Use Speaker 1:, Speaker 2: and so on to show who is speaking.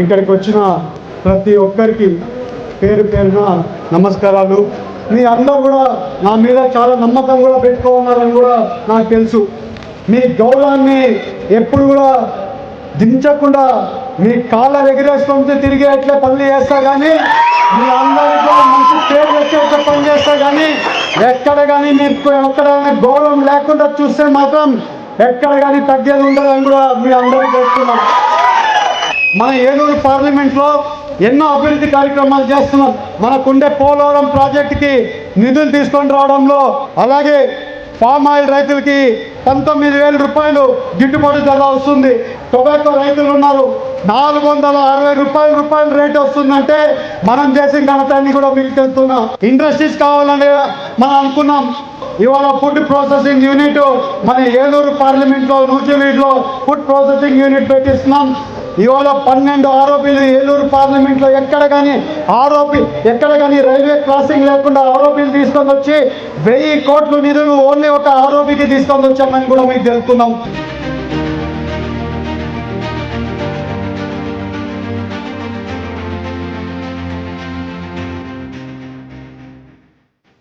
Speaker 1: ఇక్కడికి వచ్చిన ప్రతి ఒక్కరికి పేరు పేరున నమస్కారాలు. మీ అందరూ కూడా నా మీద చాలా నమ్మకం కూడా పెట్టుకోవాలని కూడా నాకు తెలుసు. మీ గౌరవాన్ని ఎప్పుడు కూడా దించకుండా మీ కాళ్ళ ఎగిరేసుకుంటూ తిరిగి ఎట్లా పనులు చేస్తా కానీ మీ అందరికీ మంచి పేరు వచ్చేట్టు పని చేస్తా కానీ ఎక్కడ కానీ మీకు ఎక్కడైనా గౌరవం లేకుండా చూస్తే మాత్రం ఎక్కడ కానీ తగ్గేది ఉండదని కూడా మీ అందరికీ చెప్తున్నాం. మన ఏలూరు పార్లమెంట్లో ఎన్నో అభివృద్ధి కార్యక్రమాలు చేస్తున్నాం. మనకుండే పోలవరం ప్రాజెక్టుకి నిధులు తీసుకొని రావడంలో, అలాగే పామ్ ఆయిల్ రైతులకి 19,000 రూపాయలు గిట్టుబాటు ధర వస్తుంది. టొబాకో రైతులు ఉన్నారు, 460 రూపాయలు రేట్ వస్తుందంటే మనం చేసిన ఘనతాన్ని కూడా మీకు తెలుస్తున్నాం. ఇండస్ట్రీస్ కావాలని మనం అనుకున్నాం. ఇవాళ ఫుడ్ ప్రాసెసింగ్ యూనిట్ మన ఏలూరు పార్లమెంట్లో నూజివీడులో ఫుడ్ ప్రాసెసింగ్ యూనిట్ పెట్టిస్తున్నాం. ఇవాళ 12 ఆరోపీలు ఏలూరు పార్లమెంట్లో ఎక్కడ కానీ రైల్వే క్రాసింగ్ లేకుండా ఆరోపీలు తీసుకొని వచ్చి 1000 కోట్ల నిధులు ఓన్లీ ఒక ఆరోపీకి తీసుకొని వచ్చామని కూడా మీకు తెలుపుతున్నాం.